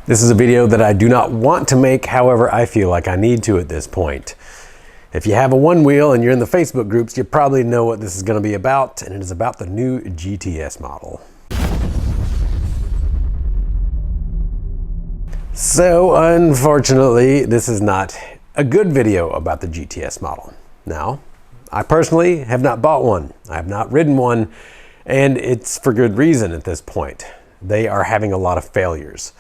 This is a video that I do not want to make, however, I feel like I need to at this point. If you have a Onewheel and you're in the Facebook groups, you probably know what this is going to be about, and it is about the new GT-S model. So, unfortunately, this is not a good video about the GT-S model. Now, I personally have not bought one. I have not ridden one, and it's for good reason at this point. They are having a lot of failures.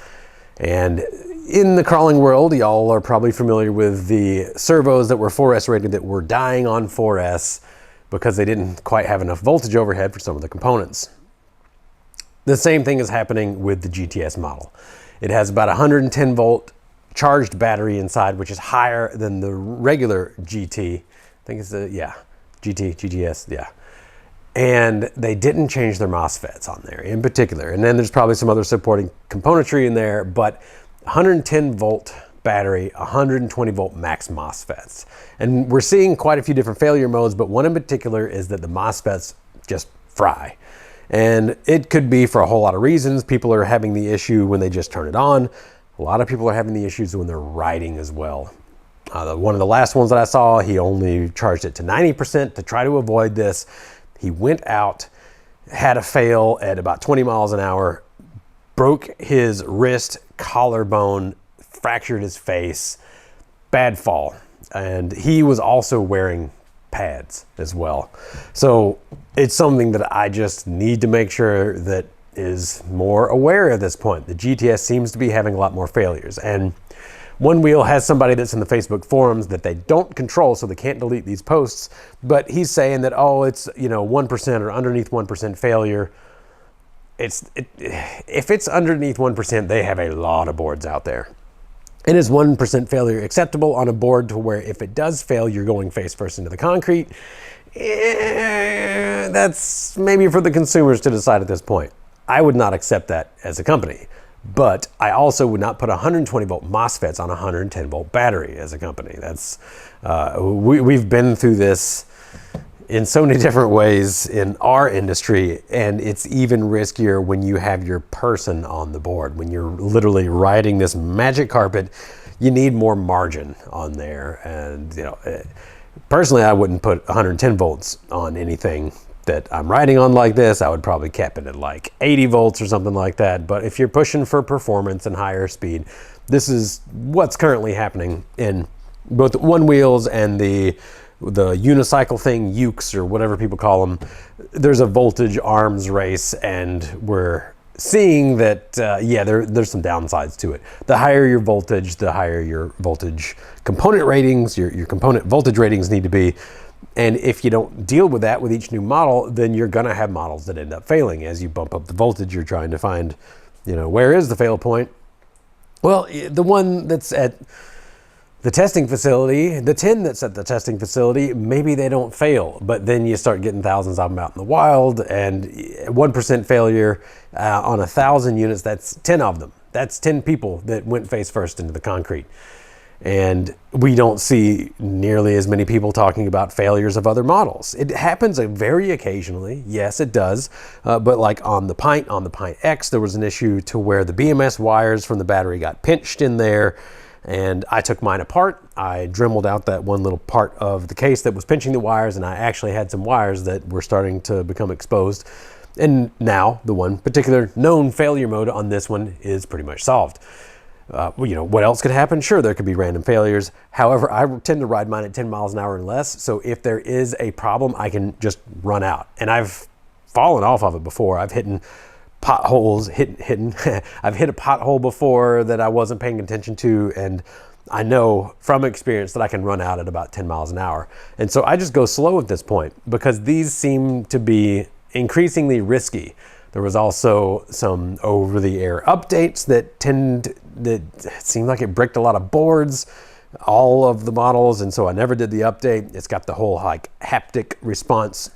And in the crawling world, y'all are probably familiar with the servos that were 4S rated that were dying on 4S because they didn't quite have enough voltage overhead for some of the components. The same thing is happening with the GT-S model. It has about 110 volt charged battery inside, which is higher than the regular GT. I think it's GT-S, yeah. And they didn't change their MOSFETs on there in particular. And then there's probably some other supporting componentry in there, but 110 volt battery, 120 volt max MOSFETs. And we're seeing quite a few different failure modes, but one in particular is that the MOSFETs just fry. And it could be for a whole lot of reasons. People are having the issue when they just turn it on. A lot of people are having the issues when they're riding as well. One of the last ones that I saw, he only charged it to 90% to try to avoid this. He went out, had a fail at about 20 miles an hour, broke his wrist, collarbone, fractured his face, bad fall. And he was also wearing pads as well. So it's something that I just need to make sure that is more aware at this point. The GT-S seems to be having a lot more failures. And Onewheel has somebody that's in the Facebook forums that they don't control, so they can't delete these posts. But he's saying that, oh, it's 1% or underneath 1% failure. If it's underneath 1%, they have a lot of boards out there. And is 1% failure acceptable on a board to where if it does fail, you're going face first into the concrete? That's maybe for the consumers to decide at this point. I would not accept that as a company. But I also would not put 120 volt MOSFETs on a 110 volt battery as a company. That's we've been through this in so many different ways in our industry, and it's even riskier when you have your person on the board. When you're literally riding this magic carpet, you need more margin on there. And personally, I wouldn't put 110 volts on anything that I'm riding on like this. I would probably cap it at like 80 volts or something like that. But if you're pushing for performance and higher speed, this is what's currently happening in both Onewheels and the unicycle thing, Ukes or whatever people call them. There's a voltage arms race, and we're seeing that, there's some downsides to it. The higher your voltage, the higher your voltage component ratings, your component voltage ratings need to be. And if you don't deal with that with each new model, then you're gonna have models that end up failing. As you bump up the voltage, you're trying to find, where is the fail point? Well, the one that's at the testing facility, the 10 that's at the testing facility, maybe they don't fail, but then you start getting thousands of them out in the wild, and 1% failure on 1,000 units, that's 10 of them. That's 10 people that went face first into the concrete. And we don't see nearly as many people talking about failures of other models. It happens very occasionally, yes it does, but like on the Pint X, there was an issue to where the BMS wires from the battery got pinched in there, and I took mine apart. I dremeled out that one little part of the case that was pinching the wires, and I actually had some wires that were starting to become exposed. And now the one particular known failure mode on this one is pretty much solved. What else could happen? Sure, there could be random failures. However, I tend to ride mine at 10 miles an hour and less. So if there is a problem, I can just run out. And I've fallen off of it before. I've hit potholes, I've hit a pothole before that I wasn't paying attention to. And I know from experience that I can run out at about 10 miles an hour. And so I just go slow at this point because these seem to be increasingly risky. There was also some over-the-air updates that seemed like it bricked a lot of boards, all of the models, and so I never did the update. It's got the whole haptic response,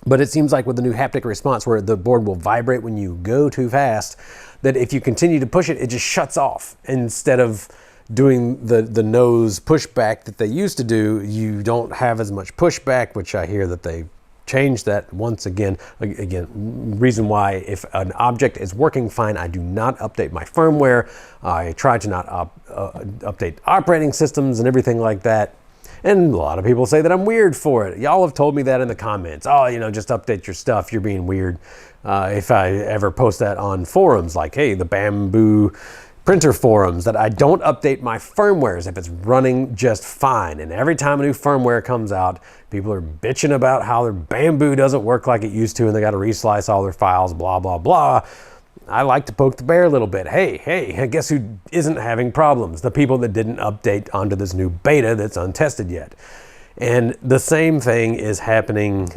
but it seems like with the new haptic response where the board will vibrate when you go too fast, that if you continue to push it, it just shuts off. Instead of doing the nose pushback that they used to do, you don't have as much pushback, which I hear that they change that once again. Reason why, if an object is working fine, I do not update my firmware. I try to not update operating systems and everything like that. And a lot of people say that I'm weird for it. Y'all have told me that in the comments. Oh, you know, just update your stuff. You're being weird. If I ever post that on forums, like, hey, the bamboo printer forums, that I don't update my firmwares if it's running just fine. And every time a new firmware comes out, people are bitching about how their bamboo doesn't work like it used to and they got to reslice all their files, blah, blah, blah. I like to poke the bear a little bit. Hey, guess who isn't having problems? The people that didn't update onto this new beta that's untested yet. And the same thing is happening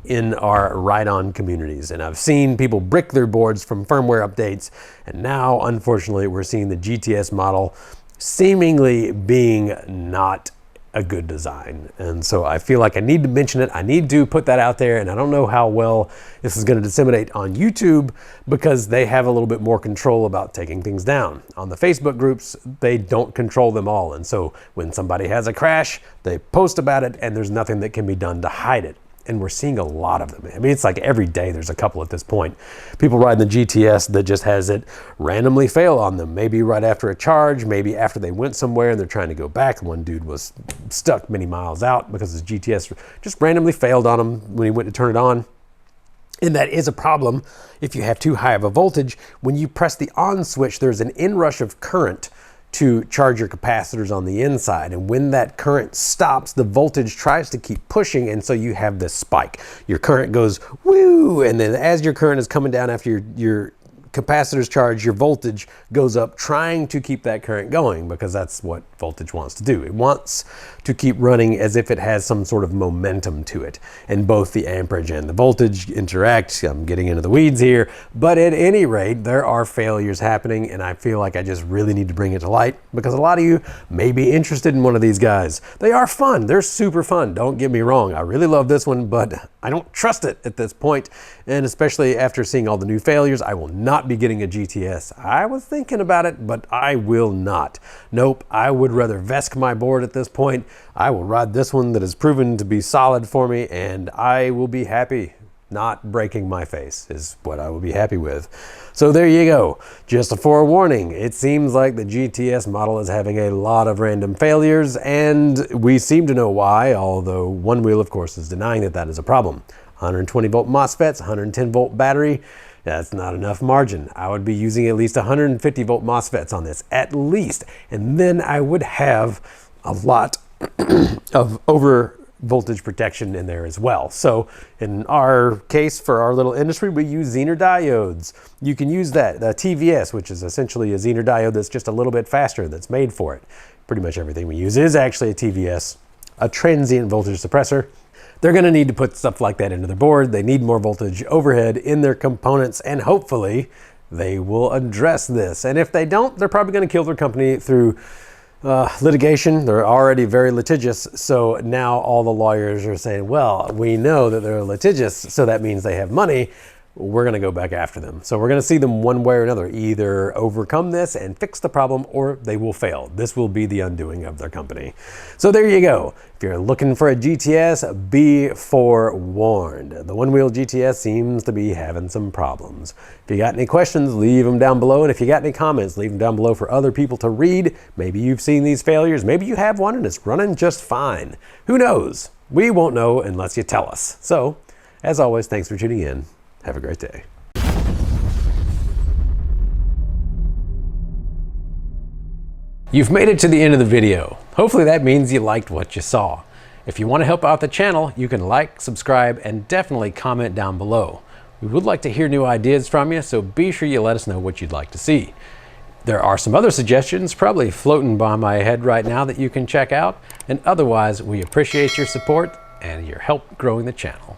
in our ride-on communities. And I've seen people brick their boards from firmware updates. And now, unfortunately, we're seeing the GT-S model seemingly being not a good design. And so I feel like I need to mention it. I need to put that out there. And I don't know how well this is going to disseminate on YouTube, because they have a little bit more control about taking things down. On the Facebook groups, they don't control them all. And so when somebody has a crash, they post about it and there's nothing that can be done to hide it. And we're seeing a lot of them. I mean, it's like every day there's a couple at this point. People riding the GT-S that just has it randomly fail on them. Maybe right after a charge, maybe after they went somewhere and they're trying to go back. One dude was stuck many miles out because his GT-S just randomly failed on him when he went to turn it on. And that is a problem if you have too high of a voltage. When you press the on switch, there's an inrush of current to charge your capacitors on the inside. And when that current stops, the voltage tries to keep pushing, and so you have this spike. Your current goes woo, and then as your current is coming down after your capacitors charge, your voltage goes up, trying to keep that current going, because that's what voltage wants to do. It wants to keep running as if it has some sort of momentum to it. And both the amperage and the voltage interact. I'm getting into the weeds here, but at any rate, there are failures happening, and I feel like I just really need to bring it to light, because a lot of you may be interested in one of these guys. They are fun. They're super fun. Don't get me wrong. I really love this one, but I don't trust it at this point. And especially after seeing all the new failures, I will not be getting a GT-S. I was thinking about it, but I will not. Nope, I would rather Vesk my board at this point. I will ride this one that has proven to be solid for me, and I will be happy. Not breaking my face is what I will be happy with. So there you go. Just a forewarning. It seems like the GT-S model is having a lot of random failures, and we seem to know why, although Onewheel, of course, is denying that that is a problem. 120 volt MOSFETs, 110 volt battery. That's not enough margin. I would be using at least 150 volt MOSFETs on this, at least. And then I would have a lot of over voltage protection in there as well. So in our case, for our little industry, we use Zener diodes. You can use that, the TVS, which is essentially a Zener diode that's just a little bit faster, that's made for it. Pretty much everything we use is actually a TVS, a transient voltage suppressor. They're going to need to put stuff like that into their board. They need more voltage overhead in their components, and hopefully they will address this. And if they don't, they're probably going to kill their company through litigation. They're already very litigious, so now all the lawyers are saying, well, we know that they're litigious, so that means they have money. We're going to go back after them. So we're going to see them one way or another either overcome this and fix the problem, or they will fail. This will be the undoing of their company. So there you go. If you're looking for a GT-S, be forewarned. The Onewheel GT-S seems to be having some problems. If you got any questions, leave them down below. And if you got any comments, leave them down below for other people to read. Maybe you've seen these failures. Maybe you have one and it's running just fine. Who knows? We won't know unless you tell us. So, as always, thanks for tuning in. Have a great day. You've made it to the end of the video. Hopefully that means you liked what you saw. If you want to help out the channel, you can like, subscribe, and definitely comment down below. We would like to hear new ideas from you, so be sure you let us know what you'd like to see. There are some other suggestions probably floating by my head right now that you can check out, and otherwise we appreciate your support and your help growing the channel.